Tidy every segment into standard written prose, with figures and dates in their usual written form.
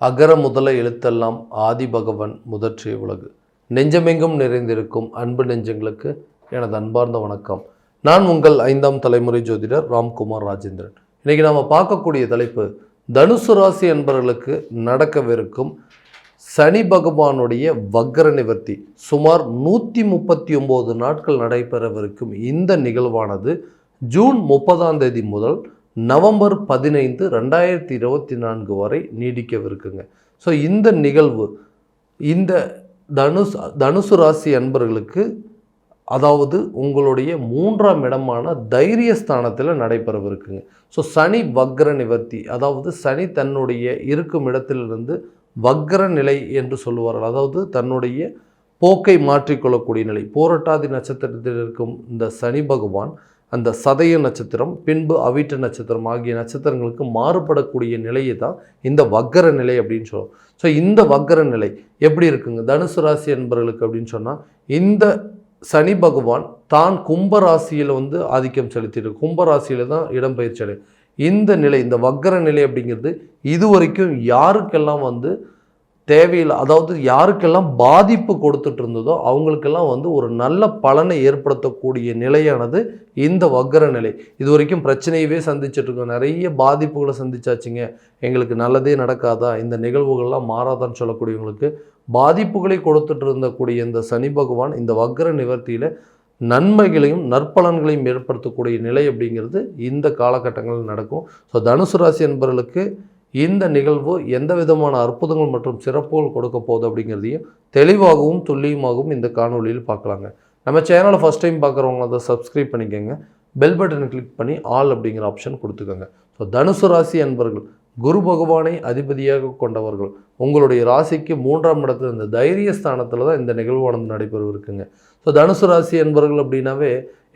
அகர முதல எழுத்தெல்லாம் ஆதிபகவன் முதற்றே உலகு. நெஞ்சமெங்கும் நிறைந்திருக்கும் அன்பு நெஞ்சங்களுக்கு எனது அன்பார்ந்த வணக்கம். நான் உங்கள் 5ஆம் தலைமுறை ஜோதிடர் ராம்குமார் ராஜேந்திரன். இன்னைக்கு நாம் பார்க்கக்கூடிய தலைப்பு, தனுசு ராசி என்பவர்களுக்கு நடக்கவிருக்கும் சனி பகவானுடைய வக்ர நிவர்த்தி. சுமார் 139 நாட்கள் நடைபெறவிருக்கும் இந்த நிகழ்வானது ஜூன் 30ஆம் தேதி முதல் நவம்பர் 15, 2024 வரை நீடிக்கவிருக்குங்க. ஸோ இந்த நிகழ்வு இந்த தனுசு ராசி அன்பர்களுக்கு, அதாவது உங்களுடைய 3ஆம் இடமான தைரியஸ்தானத்தில் நடைபெறவிருக்குங்க. ஸோ சனி வக்ர நிவர்த்தி, அதாவது சனி தன்னுடைய இருக்கும் இடத்திலிருந்து வக்ர நிலை என்று சொல்லுவார்கள். அதாவது தன்னுடைய போக்கை மாற்றிக்கொள்ளக்கூடிய நிலை. பூரட்டாதி நட்சத்திரத்தில் இருக்கும் இந்த சனி பகவான் அந்த சதய நட்சத்திரம், பின்பு அவிட்ட நட்சத்திரம் ஆகிய நட்சத்திரங்களுக்கு மாறுபடக்கூடிய நிலையை தான் இந்த வக்ர நிலை அப்படின்னு சொல்லுவோம். ஸோ இந்த வக்ர நிலை எப்படி இருக்குங்க தனுசு ராசி என்பவர்களுக்கு அப்படின்னு சொன்னால், இந்த சனி பகவான் தான் கும்பராசியில் ஆதிக்கம் செலுத்தியிருக்கு. கும்பராசியில் தான் இடம்பெயர்ச்சி அடை. இந்த நிலை, இந்த வக்ர நிலை அப்படிங்கிறது இதுவரைக்கும் யாருக்கெல்லாம் தேவையில்லை, அதாவது யாருக்கெல்லாம் பாதிப்பு கொடுத்துட்டு இருந்ததோ அவங்களுக்கெல்லாம் ஒரு நல்ல பலனை ஏற்படுத்தக்கூடிய நிலையானது இந்த வக்ர நிலை. இது வரைக்கும் பிரச்சனையவே சந்திச்சிட்ருக்கோம், நிறைய பாதிப்புகளை சந்திச்சாச்சுங்க, எங்களுக்கு நல்லதே நடக்காதா, இந்த நிகழ்வுகள்லாம் மாறாதான்னு சொல்லக்கூடியவங்களுக்கு பாதிப்புகளை கொடுத்துட்டு இருந்தக்கூடிய இந்த சனி பகவான் இந்த வக்ர நிவர்த்தியில் நன்மைகளையும் நற்பலன்களையும் ஏற்படுத்தக்கூடிய நிலை அப்படிங்கிறது இந்த காலகட்டங்களில் நடக்கும். ஸோ தனுசு ராசி என்பவர்களுக்கு இந்த நிகழ்வு எந்த விதமான அற்புதங்கள் மற்றும் சிறப்புகள் கொடுக்க போகுது அப்படிங்கிறதையும் தெளிவாகவும் துல்லியமாகவும் இந்த காணொலியில் பார்க்கலாங்க. நம்ம சேனலை ஃபஸ்ட் டைம் பார்க்குறவங்க அதை சப்ஸ்கிரைப் பண்ணிக்கோங்க, பெல் பட்டனை கிளிக் பண்ணி ஆல் அப்படிங்கிற ஆப்ஷன் கொடுத்துக்கோங்க. ஸோ தனுசு ராசி அன்பர்கள், குரு பகவானை அதிபதியாக கொண்டவர்கள், உங்களுடைய ராசிக்கு 3ஆம் இடத்துல இந்த தைரியஸ்தானத்தில் தான் இந்த நிகழ்வானது நடைபெறவிருக்குங்க. ஸோ தனுசு ராசி என்பவர்கள் அப்படின்னாவே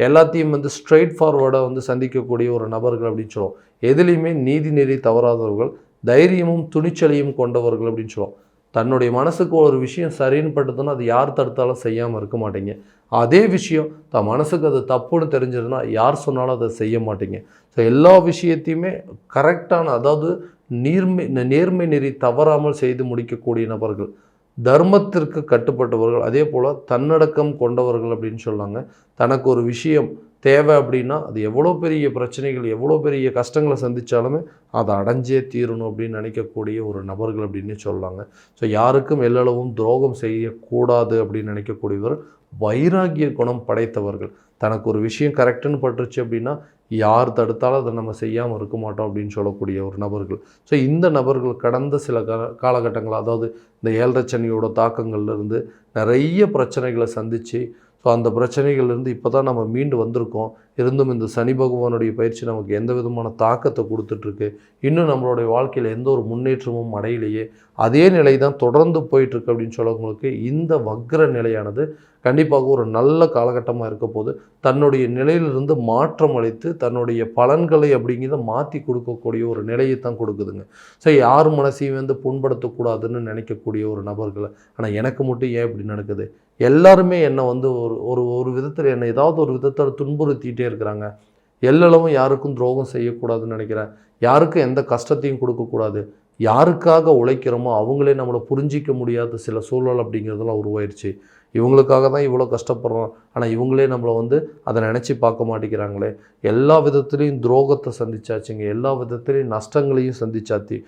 எல்லாத்தையும் ஸ்ட்ரெயிட் ஃபார்வர்டாக சந்திக்கக்கூடிய ஒரு நபர்கள் அப்படின்னு சொல்லுவோம். எதுலேயுமே நீதி நெறி தவறாதவர்கள், தைரியமும் துணிச்சலையும் கொண்டவர்கள் அப்படின்னு சொல்லுவோம். தன்னுடைய மனசுக்கு ஒரு விஷயம் சரின்னு பட்டுதுன்னா அது யார் தடுத்தாலும் செய்யாமல் இருக்க மாட்டீங்க. அதே விஷயம் தன் மனசுக்கு அது தப்புன்னு தெரிஞ்சதுன்னா யார் சொன்னாலும் அதை செய்ய மாட்டீங்க. ஸோ எல்லா விஷயத்தையுமே கரெக்டான, அதாவது நேர்மை நெறி தவறாமல் செய்து முடிக்கக்கூடிய நபர்கள், தர்மத்திற்கு கட்டுப்பட்டவர்கள், அதே போல் தன்னடக்கம் கொண்டவர்கள் அப்படின்னு சொல்லாங்க. தனக்கு ஒரு விஷயம் தேவை அப்படின்னா அது எவ்வளோ பெரிய பிரச்சனைகள், எவ்வளோ பெரிய கஷ்டங்களை சந்தித்தாலுமே அதை அடைஞ்சே தீரணும் அப்படின்னு நினைக்கக்கூடிய ஒரு நபர்கள் அப்படின்னு சொல்லலாங்க. ஸோ யாருக்கும் எல்லளவும் துரோகம் செய்யக்கூடாது அப்படின்னு நினைக்கக்கூடியவர், வைராகிய குணம் படைத்தவர்கள். தனக்கு ஒரு விஷயம் கரெக்டுன்னு பட்டுருச்சு அப்படின்னா யார் தடுத்தாலும் அதை நம்ம செய்யாமல் இருக்க மாட்டோம் அப்படின்னு சொல்லக்கூடிய ஒரு நபர்கள். ஸோ இந்த நபர்கள் கடந்த சில காலகட்டங்கள், அதாவது இந்த 7.5 சனியோட தாக்கங்கள்லேருந்து நிறைய பிரச்சனைகளை சந்தித்து, ஸோ அந்த பிரச்சனைகள்லேருந்து இப்போ தான் நம்ம மீண்டு வந்திருக்கோம். இருந்தும் இந்த சனி பகவானுடைய பயிற்சி நமக்கு எந்த விதமான தாக்கத்தை கொடுத்துட்ருக்கு. இன்னும் நம்மளுடைய வாழ்க்கையில் எந்த ஒரு முன்னேற்றமும் அடையிலேயே, அதே நிலை தான் தொடர்ந்து போயிட்டுருக்கு அப்படின்னு சொல்லவங்களுக்கு இந்த வக்ர நிலையானது கண்டிப்பாக ஒரு நல்ல காலகட்டமாக இருக்க போது தன்னுடைய நிலையிலிருந்து மாற்றம் அளித்து தன்னுடைய பலன்களை அப்படிங்கிறத மாற்றி கொடுக்கக்கூடிய ஒரு நிலையை தான் கொடுக்குதுங்க. ஸோ யார் மனசையும் புண்படுத்தக்கூடாதுன்னு நினைக்கக்கூடிய ஒரு நபர்கள், ஆனால் எனக்கு மட்டும் ஏன் இப்படி நடக்குது, எல்லாருமே என்னை ஒரு விதத்தில் என்னை ஏதாவது ஒரு விதத்தில் துன்புறுத்திகிட்டே இருக்கிறாங்க, எல்லளவும் யாருக்கும் துரோகம் செய்யக்கூடாதுன்னு நினைக்கிறேன், யாருக்கும் எந்த கஷ்டத்தையும் கொடுக்கக்கூடாது, யாருக்காக உழைக்கிறோமோ அவங்களே நம்மளை புரிஞ்சிக்க முடியாத சில சூழல் அப்படிங்கிறதெல்லாம் உருவாயிருச்சு, இவங்களுக்காக தான் இவ்வளோ கஷ்டப்படுறோம், ஆனால் இவங்களே நம்மளை அதை நினச்சி பார்க்க மாட்டேங்கிறாங்களே, எல்லா விதத்துலேயும் துரோகத்தை சந்திச்சாச்சுங்க, எல்லா விதத்துலேயும் நஷ்டங்களையும் சந்திச்சாச்சு,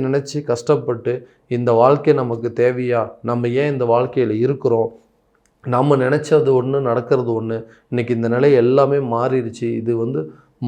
நினச்சி கஷ்டப்பட்டு இந்த வாழ்க்கை நமக்கு தேவையா, நம்ம ஏன் இந்த வாழ்க்கையில் இருக்கிறோம், நம்ம நினச்சது ஒன்று நடக்கிறது ஒன்று, இன்றைக்கி இந்த நிலை எல்லாமே மாறிடுச்சு, இது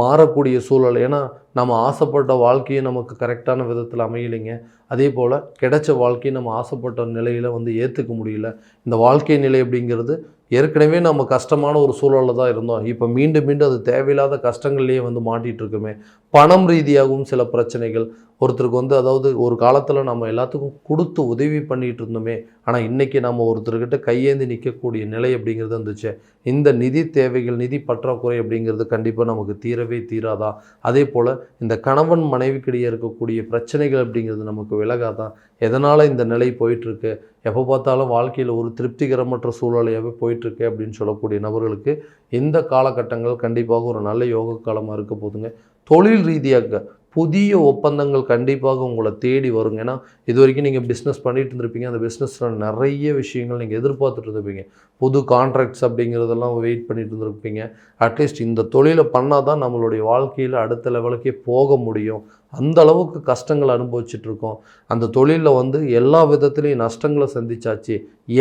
மாறக்கூடிய சூழல். ஏன்னா நம்ம ஆசைப்பட்ட வாழ்க்கையும் நமக்கு கரெக்டான விதத்தில் அமையலைங்க, அதே போல் கிடைச்ச வாழ்க்கையை நம்ம ஆசைப்பட்ட நிலையில் ஏற்றுக்க முடியல. இந்த வாழ்க்கை நிலை அப்படிங்கிறது ஏற்கனவே நம்ம கஷ்டமான ஒரு சூழலில் தான் இருந்தோம், இப்போ மீண்டும் அது தேவையில்லாத கஷ்டங்கள்லேயே மாட்டிகிட்ருக்குமே. பணம் ரீதியாகவும் சில பிரச்சனைகள், ஒருத்தருக்கு அதாவது ஒரு காலத்தில் நம்ம எல்லாத்துக்கும் கொடுத்து உதவி பண்ணிகிட்டு இருந்தோமே, ஆனால் இன்றைக்கி நம்ம ஒருத்தர்கிட்ட கையேந்தி நிற்கக்கூடிய நிலை அப்படிங்கிறது வந்துச்சு. இந்த நிதி தேவைகள், நிதி பற்றாக்குறை அப்படிங்கிறது கண்டிப்பாக நமக்கு தீரவே தீராதா. அதே போல் இந்த கணவன் மனைவிக்கிடையே இருக்கக்கூடிய பிரச்சனைகள் அப்படிங்கிறது நமக்கு விலகாதான். எதனால் இந்த நிலை போயிட்டுருக்கு, எப்போ பார்த்தாலும் வாழ்க்கையில் ஒரு திருப்திகரமற்ற சூழ்நிலையாகவே போயிட்டுருக்கு அப்படின்னு சொல்லக்கூடிய நபர்களுக்கு இந்த காலகட்டங்கள் கண்டிப்பாக ஒரு நல்ல யோக காலமாக இருக்க போதுங்க. தொழில் ரீதியாக புதிய ஒப்பந்தங்கள் கண்டிப்பாக உங்களை தேடி வருங்க. ஏன்னா இது வரைக்கும் நீங்கள் பிஸ்னஸ் பண்ணிட்டு இருந்திருப்பீங்க. அந்த பிஸ்னஸில் நிறைய விஷயங்கள் நீங்கள் எதிர்பார்த்துட்டு இருந்திருப்பீங்க. புது கான்ட்ராக்ட்ஸ் அப்படிங்கிறதெல்லாம் வெயிட் பண்ணிட்டு இருந்திருப்பீங்க. அட்லீஸ்ட் இந்த தொழிலை பண்ணால் தான் நம்மளுடைய வாழ்க்கையில் அடுத்த லெவலுக்கே போக முடியும். அந்த அளவுக்கு கஷ்டங்கள் அனுபவிச்சுட்டு இருக்கோம். அந்த தொழிலில் வந்து எல்லா விதத்துலேயும் நஷ்டங்களை சந்திச்சாச்சு.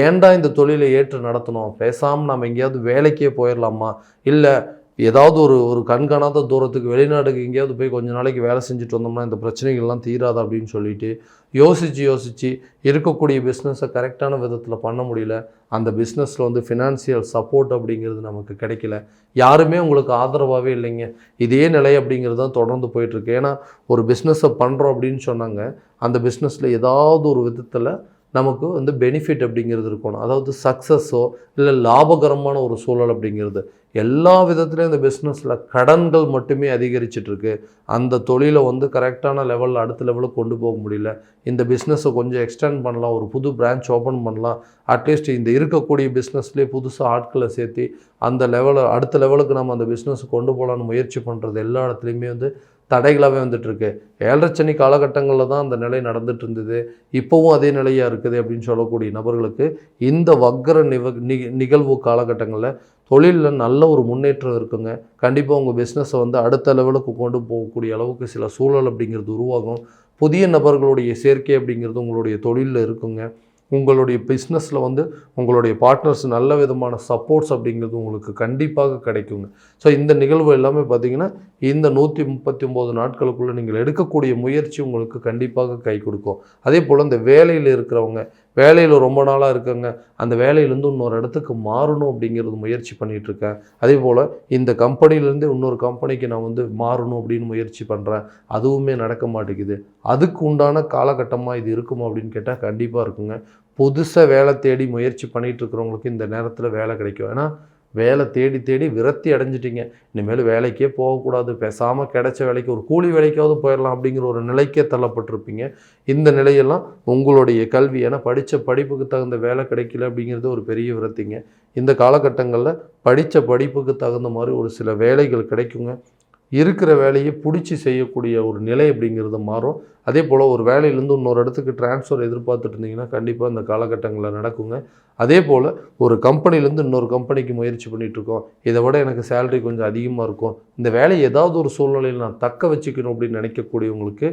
ஏன்டா இந்த தொழிலை ஏற்று நடத்தணும், பேசாமல் நம்ம எங்கேயாவது வேலைக்கே போயிடலாமா, இல்லை ஏதாவது ஒரு கண்காணாத தூரத்துக்கு வெளிநாட்டுக்கு எங்கேயாவது போய் கொஞ்ச நாளைக்கு வேலை செஞ்சுட்டு வந்தோம்னா இந்த பிரச்சனைகள்லாம் தீராது அப்படின்னு சொல்லிட்டு யோசித்து இருக்கக்கூடிய பிஸ்னஸை கரெக்டான விதத்தில் பண்ண முடியல. அந்த பிஸ்னஸில் வந்து ஃபினான்சியல் சப்போர்ட் அப்படிங்கிறது நமக்கு கிடைக்கல. யாருமே உங்களுக்கு ஆதரவாகவே இல்லைங்க. இதே நிலை அப்படிங்கிறது தான் தொடர்ந்து போயிட்டுருக்கு. ஏன்னா ஒரு பிஸ்னஸை பண்ணுறோம் அப்படின்னு சொன்னாங்க, அந்த பிஸ்னஸில் ஏதாவது ஒரு விதத்தில் நமக்கு வந்து பெனிஃபிட் அப்படிங்கிறது இருக்கணும். அதாவது சக்ஸஸோ இல்லை லாபகரமான ஒரு சூழல் அப்படிங்கிறது. எல்லா விதத்துலேயும் இந்த பிஸ்னஸில் கடன்கள் மட்டுமே அதிகரிச்சிட்ருக்கு. அந்த தொழிலை வந்து கரெக்டான லெவலில் அடுத்த லெவலுக்கு கொண்டு போக முடியல. இந்த பிஸ்னஸை கொஞ்சம் எக்ஸ்டெண்ட் பண்ணலாம், ஒரு புது பிரான்ச் ஓப்பன் பண்ணலாம், அட்லீஸ்ட் இந்த இருக்கக்கூடிய பிஸ்னஸ்லேயே புதுசாக ஆட்களை சேர்த்து அந்த அடுத்த லெவலுக்கு நம்ம அந்த பிஸ்னஸை கொண்டு போகலான்னு முயற்சி பண்ணுறது எல்லா இடத்துலையுமே வந்து தடைகளாகவே வந்துட்டுருக்கு. 7.5 சனி காலகட்டங்களில் தான் அந்த நிலை நடந்துட்டு இருந்தது. இப்போவும் அதே நிலையாக இருக்குது அப்படின்னு சொல்லக்கூடிய நபர்களுக்கு இந்த வக்கர நிகழ்வு காலகட்டங்களில் தொழிலில் நல்ல ஒரு முன்னேற்றம் இருக்குங்க. கண்டிப்பாக உங்கள் பிஸ்னஸை வந்து அடுத்த லெவலுக்கு கொண்டு போகக்கூடிய அளவுக்கு சில சூழல் அப்படிங்கிறது உருவாகும். புதிய நபர்களுடைய சேர்க்கை அப்படிங்கிறது உங்களுடைய தொழிலில் இருக்குங்க. உங்களுடைய பிஸ்னஸில் வந்து உங்களுடைய பார்ட்னர்ஸ் நல்ல விதமான சப்போர்ட்ஸ் அப்படிங்கிறது உங்களுக்கு கண்டிப்பாக கிடைக்குங்க. ஸோ இந்த நிகழ்வு எல்லாமே பார்த்திங்கன்னா இந்த 139 நாட்களுக்குள்ளே நீங்கள் எடுக்கக்கூடிய முயற்சி உங்களுக்கு கண்டிப்பாக கை கொடுக்கும். அதே போல் இந்த வேலையில் இருக்கிறவங்க, வேலையில் ரொம்ப நாளாக இருக்காங்க, அந்த வேலையிலேருந்து இன்னொரு இடத்துக்கு மாறணும் அப்படிங்கிறது முயற்சி பண்ணிகிட்ருக்கேன். அதே போல் இந்த கம்பெனிலேருந்து இன்னொரு கம்பெனிக்கு நான் வந்து மாறணும் அப்படின்னு முயற்சி பண்ணுறேன், அதுவுமே நடக்க மாட்டேங்குது. அதுக்கு உண்டான காலகட்டமாக இது இருக்குமா அப்படின்னு கேட்டால் கண்டிப்பாக இருக்குங்க. புதுசாக வேலை தேடி முயற்சி பண்ணிகிட்டு இருக்கிறவங்களுக்கு இந்த நேரத்தில் வேலை கிடைக்கும். ஏன்னா வேலை தேடி விரக்தி அடைஞ்சிட்டிங்க. இனிமேல் வேலைக்கே போகக்கூடாது, பேசாமல் கிடைச்ச வேலைக்கு ஒரு கூலி வேலைக்காவது போயிடலாம் அப்படிங்கிற ஒரு நிலைக்கே தள்ளப்பட்டிருப்பீங்க. இந்த நிலையெல்லாம் உங்களுடைய கல்வி, ஏன்னா படித்த படிப்புக்கு தகுந்த வேலை கிடைக்கல அப்படிங்கிறது ஒரு பெரிய விரக்திங்க. இந்த காலகட்டங்களில் படித்த படிப்புக்கு தகுந்த மாதிரி ஒரு சில வேலைகள் கிடைக்குங்க. இருக்கிற வேலையை பிடிச்சி செய்யக்கூடிய ஒரு நிலை அப்படிங்கிறது மாறும். அதே போல் ஒரு வேலையிலேருந்து இன்னொரு இடத்துக்கு ட்ரான்ஸ்ஃபர் எதிர்பார்த்துட்டு இருந்தீங்கன்னா கண்டிப்பாக இந்த காலகட்டங்களில் நடக்குங்க. அதே போல் ஒரு கம்பெனிலேருந்து இன்னொரு கம்பெனிக்கு முயற்சி பண்ணிகிட்ருக்கோம், இதை விட எனக்கு சேலரி கொஞ்சம் அதிகமாக இருக்கும், இந்த வேலையை ஏதாவது ஒரு சூழ்நிலையில் நான் தக்க வச்சுக்கணும் அப்படின்னு நினைக்கக்கூடியவங்களுக்கு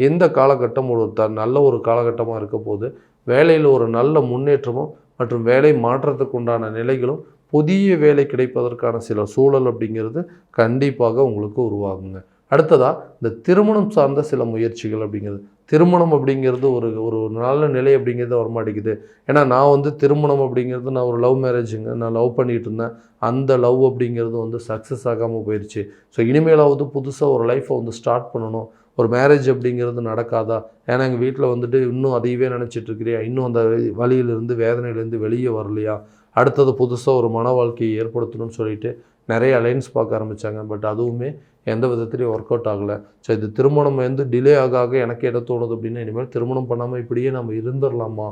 இந்த காலகட்டம் ஒரு நல்ல ஒரு காலகட்டமாக இருக்க போது வேலையில் ஒரு நல்ல முன்னேற்றமும் மற்றும் வேலை மாற்றத்துக்கு உண்டான நிலைகளும் புதிய வேலை கிடைப்பதற்கான சில சூழல் அப்படிங்கிறது கண்டிப்பாக உங்களுக்கு உருவாகுங்க. அடுத்ததாக இந்த திருமணம் சார்ந்த சில முயற்சிகள் அப்படிங்கிறது, திருமணம் அப்படிங்கிறது ஒரு நல்ல நிலை அப்படிங்கிறது வரமாட்டேங்குது. ஏன்னா நான் வந்து திருமணம் அப்படிங்கிறது நான் ஒரு லவ் மேரேஜுங்க, நான் லவ் பண்ணிகிட்டு இருந்தேன், அந்த லவ் அப்படிங்கிறது வந்து சக்ஸஸ் ஆகாமல் போயிடுச்சு. ஸோ இனிமேலாவது புதுசாக ஒரு லைஃப்பை வந்து ஸ்டார்ட் பண்ணணும், ஒரு மேரேஜ் அப்படிங்கிறது நடக்காதா, ஏன்னா எங்கள் வீட்டில் வந்துட்டு இன்னும் அதையவே நினச்சிட்ருக்கிறியா, இன்னும் அந்த வழியிலேருந்து வேதனையிலேருந்து வெளியே வரலையா, அடுத்தது புதுசாக ஒரு மன வாழ்க்கையை ஏற்படுத்தணும்னு சொல்லிட்டு நிறைய அலைன்ஸ் பார்க்க ஆரம்பித்தாங்க. பட் அதுவுமே எந்த விதத்துலையும் ஒர்க் அவுட் ஆகலை. ஸோ இது திருமணம் வந்து டிலே ஆக எனக்கு என்ன தோணுது அப்படின்னா, இனிமேல் திருமணம் பண்ணாமல் இப்படியே நம்ம இருந்துடலாமா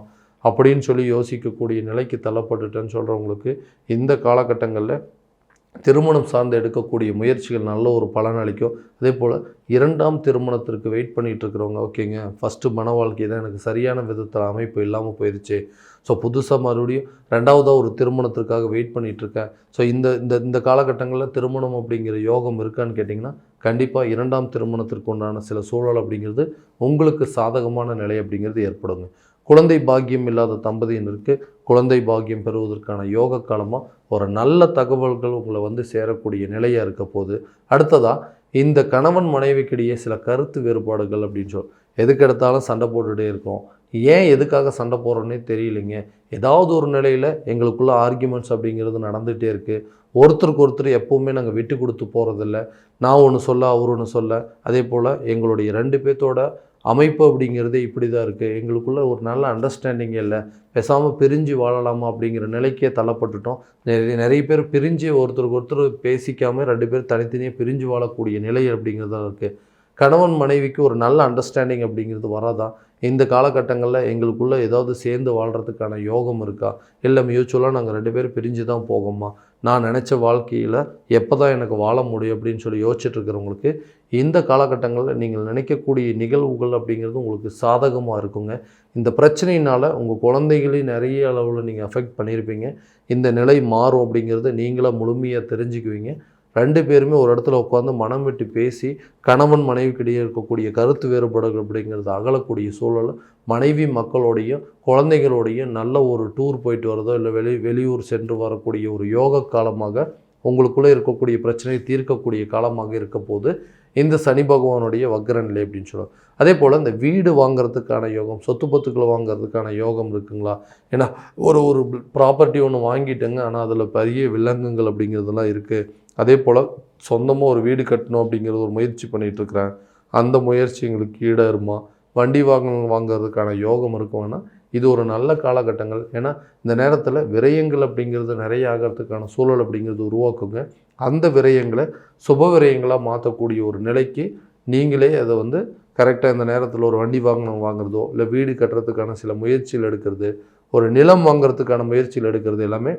அப்படின்னு சொல்லி யோசிக்கக்கூடிய நிலைக்கு தள்ளப்பட்டுட்டேன்னு சொல்கிறவங்களுக்கு இந்த காலகட்டங்களில் திருமணம் சார்ந்து எடுக்கக்கூடிய முயற்சிகள் நல்ல ஒரு பலன் அளிக்கும். அதே போல் 2ஆம் திருமணத்திற்கு வெயிட் பண்ணிகிட்டு இருக்கிறவங்க, ஓகேங்க ஃபஸ்ட்டு மன வாழ்க்கை தான் எனக்கு சரியான விதத்தில் அமைப்பு இல்லாமல் போயிடுச்சு, ஸோ புதுசாக மறுபடியும் 2ஆவதாக ஒரு திருமணத்திற்காக வெயிட் பண்ணிகிட்ருக்கேன். ஸோ இந்த காலகட்டங்களில் திருமணம் அப்படிங்கிற யோகம் இருக்கான்னு கேட்டிங்கன்னா கண்டிப்பாக 2ஆம் திருமணத்திற்கு உண்டான சில சூழல் அப்படிங்கிறது உங்களுக்கு சாதகமான நிலை அப்படிங்கிறது ஏற்படுங்க. குழந்தை பாக்கியம் இல்லாத தம்பதியினருக்கு குழந்தை பாக்கியம் பெறுவதற்கான யோக காலமாக ஒரு நல்ல தகவல்கள் உங்களை வந்து சேரக்கூடிய நிலையாக இருக்க போது. அடுத்ததாக இந்த கணவன் மனைவிக்கிடையே சில கருத்து வேறுபாடுகள் அப்படின்னு சொல்லி எதுக்கு எடுத்தாலும் சண்டை போட்டுகிட்டே இருக்கோம், ஏன் எதுக்காக சண்டை போடுறோன்னே தெரியலைங்க, ஏதாவது ஒரு நிலையில் எங்களுக்குள்ள ஆர்கியூமெண்ட்ஸ் அப்படிங்கிறது நடந்துகிட்டே இருக்குது, ஒருத்தருக்கு ஒருத்தர் எப்போவுமே நாங்கள் விட்டு கொடுத்து போகிறதில்ல, நான் ஒன்று சொல்ல அவர் ஒன்று சொல்ல, அதே போல் எங்களுடைய 2 பேர்த்தோட அமைப்பு அப்படிங்கிறதே இப்படி தான் இருக்குது, எங்களுக்குள்ள ஒரு நல்ல அண்டர்ஸ்டாண்டிங் இல்லை, பேசாமல் பிரிஞ்சு வாழலாமா அப்படிங்கிற நிலைக்கே தள்ளப்பட்டுட்டோம். நிறைய பேர் பிரிஞ்சு ஒருத்தருக்கு ஒருத்தர் பேசிக்காமல் 2 பேர் தனித்தனியாக பிரிஞ்சு வாழக்கூடிய நிலை அப்படிங்கிறதா இருக்குது. கணவன் மனைவிக்கு ஒரு நல்ல அண்டர்ஸ்டாண்டிங் அப்படிங்கிறது வராதா, இந்த காலகட்டங்களில் எங்களுக்குள்ளே ஏதாவது சேர்ந்து வாழ்கிறதுக்கான யோகம் இருக்கா, இல்லை மியூச்சுவலாக நாங்கள் 2 பேரும் பிரிஞ்சு தான் போகோமா, நான் நினச்ச வாழ்க்கையில் எப்போ தான் எனக்கு வாழ முடியும் அப்படின்னு சொல்லி யோசிச்சுட்டு இருக்கிறவங்களுக்கு இந்த காலகட்டங்களில் நீங்கள் நினைக்கக்கூடிய நிகழ்வுகள் அப்படிங்கிறது உங்களுக்கு சாதகமாக இருக்குங்க. இந்த பிரச்சனையினால் உங்கள் குழந்தைகளையும் நிறைய அளவில் நீங்கள் அஃபெக்ட் பண்ணியிருப்பீங்க. இந்த நிலை மாறும் அப்படிங்கிறத நீங்களாக முழுமையாக தெரிஞ்சுக்குவீங்க. 2 பேருமே ஒரு இடத்துல உட்காந்து மனம் விட்டு பேசி கணவன் மனைவிக்கிடையே இருக்கக்கூடிய கருத்து வேறுபாடுகள் அப்படிங்கிறது அகலக்கூடிய சூழல், மனைவி மக்களோடையும் குழந்தைகளோடையும் நல்ல ஒரு டூர் போயிட்டு வரதோ இல்லை வெளியூர் சென்று வரக்கூடிய ஒரு யோக காலமாக உங்களுக்குள்ளே இருக்கக்கூடிய பிரச்சனையை தீர்க்கக்கூடிய காலமாக இருக்க போது இந்த சனி பகவானுடைய வக்ர நிலை அப்படின்னு சொல்லுவாங்க. அதே போல் இந்த வீடு வாங்கிறதுக்கான யோகம், சொத்து பத்துக்களை வாங்கிறதுக்கான யோகம் இருக்குங்களா? ஏன்னா ஒரு ப்ராப்பர்ட்டி ஒன்று வாங்கிட்டேங்க, ஆனால் அதில் பெரிய வில்லங்கங்கள் அப்படிங்கிறதுலாம் இருக்குது. அதே போல் சொந்தமாக ஒரு வீடு கட்டணும் அப்படிங்கிறது ஒரு முயற்சி பண்ணிகிட்ருக்கிறேன், அந்த முயற்சி எங்களுக்கு ஈடேறுமா? வண்டி வாங்கிறதுக்கான யோகம் இருக்கும்னா இது ஒரு நல்ல காலகட்டங்கள். ஏன்னா இந்த நேரத்தில் விரயங்கள் அப்படிங்கிறது நிறைய ஆகிறதுக்கான சூழல் அப்படிங்கிறது உருவாக்குங்க. அந்த விரயங்களை சுப விரயங்களாக மாற்றக்கூடிய ஒரு நிலைக்கு நீங்களே அதை வந்து கரெக்டாக இந்த நேரத்தில் ஒரு வண்டி வாங்குறதோ இல்லை வீடு கட்டுறதுக்கான சில முயற்சிகள் எடுக்கிறது, ஒரு நிலம் வாங்கிறதுக்கான முயற்சிகள் எடுக்கிறது எல்லாமே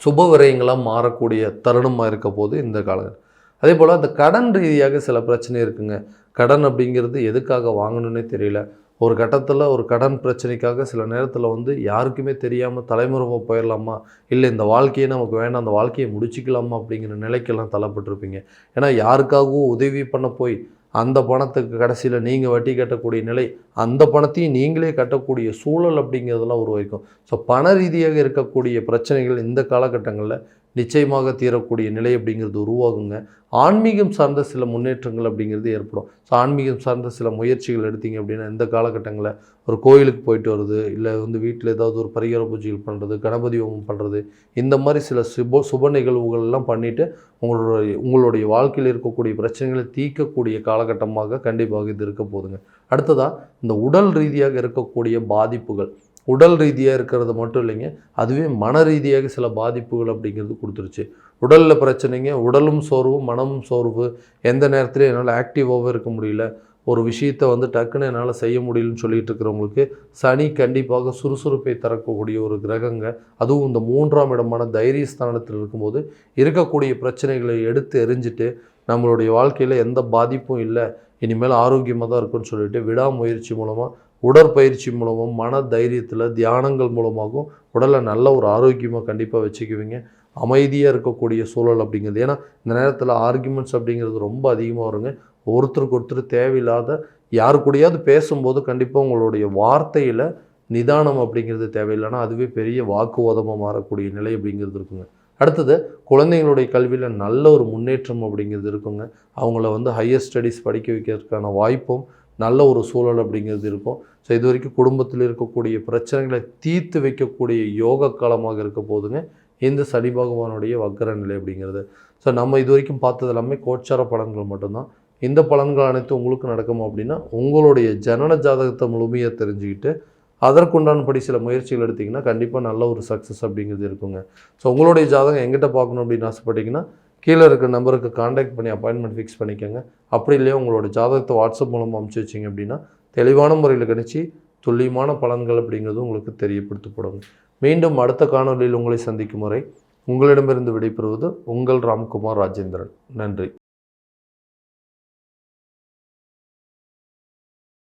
சுப விரயங்களாக மாறக்கூடிய தருணமாக இருக்க போது இந்த காலகட்டம். அதே போல் அந்த கடன் ரீதியாக சில பிரச்சனை இருக்குங்க. கடன் அப்படிங்கிறது எதுக்காக வாங்கணுன்னே தெரியல. ஒரு கட்டத்தில் ஒரு கடன் பிரச்சனைக்காக சில நேரத்தில் வந்து யாருக்குமே தெரியாமல் தலைமுறைமாக போயிடலாமா, இல்லை இந்த வாழ்க்கையை நமக்கு வேண்டாம், அந்த வாழ்க்கையை முடிச்சிக்கலாமா அப்படிங்கிற நிலைக்கெல்லாம் தள்ளப்பட்டிருப்பீங்க. ஏன்னா யாருக்காகவும் உதவி பண்ண போய் அந்த பணத்துக்கு கடைசியில் நீங்கள் வட்டி கட்டக்கூடிய நிலை, அந்த பணத்தையும் நீங்களே கட்டக்கூடிய சூழல் அப்படிங்கிறதெல்லாம் உருவாக்கும். ஸோ பண ரீதியாக இருக்கக்கூடிய பிரச்சனைகள் இந்த காலகட்டங்களில் நிச்சயமாக தீரக்கூடிய நிலை அப்படிங்கிறது உருவாகுங்க. ஆன்மீகம் சார்ந்த சில முன்னேற்றங்கள் அப்படிங்கிறது ஏற்படும். ஸோ ஆன்மீகம் சார்ந்த சில முயற்சிகள் எடுத்தீங்க அப்படின்னா இந்த காலகட்டங்களில் ஒரு கோயிலுக்கு போயிட்டு வருது, இல்லை வந்து வீட்டில் ஏதாவது ஒரு பரிகார பூஜைகள் பண்ணுறது, கணபதி ஹோமம் பண்ணுறது, இந்த மாதிரி சில சுப நிகழ்வுகள்லாம் பண்ணிவிட்டு உங்களுடைய வாழ்க்கையில் இருக்கக்கூடிய பிரச்சனைகளை தீர்க்கக்கூடிய காலகட்டமாக கண்டிப்பாக இது இருக்க போதுங்க. அடுத்ததாக இந்த உடல் ரீதியாக இருக்கக்கூடிய பாதிப்புகள், உடல் ரீதியாக இருக்கிறது மட்டும் இல்லைங்க, அதுவே மன ரீதியாக சில பாதிப்புகள் அப்படிங்கிறது கொடுத்துருச்சு. உடலில் பிரச்சனைங்க, உடலும் சோர்வு, மனமும் சோர்வு, எந்த நேரத்துலையும் என்னால் ஆக்டிவாகவே இருக்க முடியல, ஒரு விஷயத்தை வந்து டக்குன்னு என்னால் செய்ய முடியலன்னு சொல்லிட்டு இருக்கிறவங்களுக்கு சனி கண்டிப்பாக சுறுசுறுப்பை தரக்கூடிய ஒரு கிரகங்க. அதுவும் இந்த 3ஆம் இடமான தைரியஸ்தானத்தில் இருக்கும்போது இருக்கக்கூடிய பிரச்சனைகளை எடுத்து எரிஞ்சிட்டு நம்மளுடைய வாழ்க்கையில் எந்த பாதிப்பும் இல்லை, இனிமேல் ஆரோக்கியமாக தான் இருக்குன்னு சொல்லிட்டு விடாமுயற்சி மூலமாக, உடற்பயிற்சி மூலமும், மன தைரியத்தில் தியானங்கள் மூலமாகவும் உடலை நல்ல ஒரு ஆரோக்கியமாக கண்டிப்பாக வச்சுக்குவீங்க. அமைதியாக இருக்கக்கூடிய சூழல் அப்படிங்கிறது, ஏன்னா இந்த நேரத்தில் ஆர்கியூமெண்ட்ஸ் அப்படிங்கிறது ரொம்ப அதிகமாக வருங்க. ஒருத்தருக்கு ஒருத்தர் தேவையில்லாத யாரு கூடயாவது பேசும்போது கண்டிப்பாக உங்களுடைய வார்த்தையில் நிதானம் அப்படிங்கிறது தேவையில்லைன்னா அதுவே பெரிய வாக்குவாதமாக மாறக்கூடிய நிலை அப்படிங்கிறது இருக்குங்க. அடுத்தது குழந்தைங்களுடைய கல்வியில் நல்ல ஒரு முன்னேற்றம் அப்படிங்கிறது இருக்குங்க. அவங்கள வந்து ஹையர் ஸ்டடீஸ் படிக்க வைக்கிறதுக்கான வாய்ப்பும் நல்ல ஒரு சூழல் அப்படிங்கிறது இருக்கும். ஸோ இது வரைக்கும் குடும்பத்தில் இருக்கக்கூடிய பிரச்சனைகளை தீர்த்து வைக்கக்கூடிய யோக காலமாக இருக்க போதுங்க இந்த சனி பகவானுடைய வக்கர நிலை அப்படிங்கிறது. ஸோ நம்ம இது வரைக்கும் பார்த்தது எல்லாமே கோச்சார பலன்கள் மட்டும்தான். இந்த பலன்கள் அனைத்தும் உங்களுக்கு நடக்குமா அப்படின்னா உங்களுடைய ஜனன ஜாதகத்தை முழுமையாக தெரிஞ்சுக்கிட்டு அதற்குண்டானபடி சில முயற்சிகள் எடுத்திங்கன்னா கண்டிப்பாக நல்ல ஒரு சக்ஸஸ் அப்படிங்கிறது இருக்குங்க. ஸோ உங்களுடைய ஜாதகம் எங்கிட்ட பார்க்கணும் அப்படின்னு ஆசைப்பட்டீங்கன்னா கீழே இருக்கிற நம்பருக்கு காண்டாக்ட் பண்ணி அப்பாயின்மெண்ட் ஃபிக்ஸ் பண்ணிக்கோங்க. அப்படி இல்லையா உங்களோட ஜாதகத்தை வாட்ஸ்அப் மூலமாக அனுப்பிச்சி வச்சிங்க அப்படின்னா தெளிவான முறையில் கணிச்சு துல்லியமான பலன்கள் அப்படிங்கிறது உங்களுக்கு தெரியப்படுத்தப்படும். மீண்டும் அடுத்த காணொலியில் உங்களை சந்திக்கும் வரை உங்களிடமிருந்து விடைபெறுவது உங்கள் ராம்குமார் ராஜேந்திரன். நன்றி.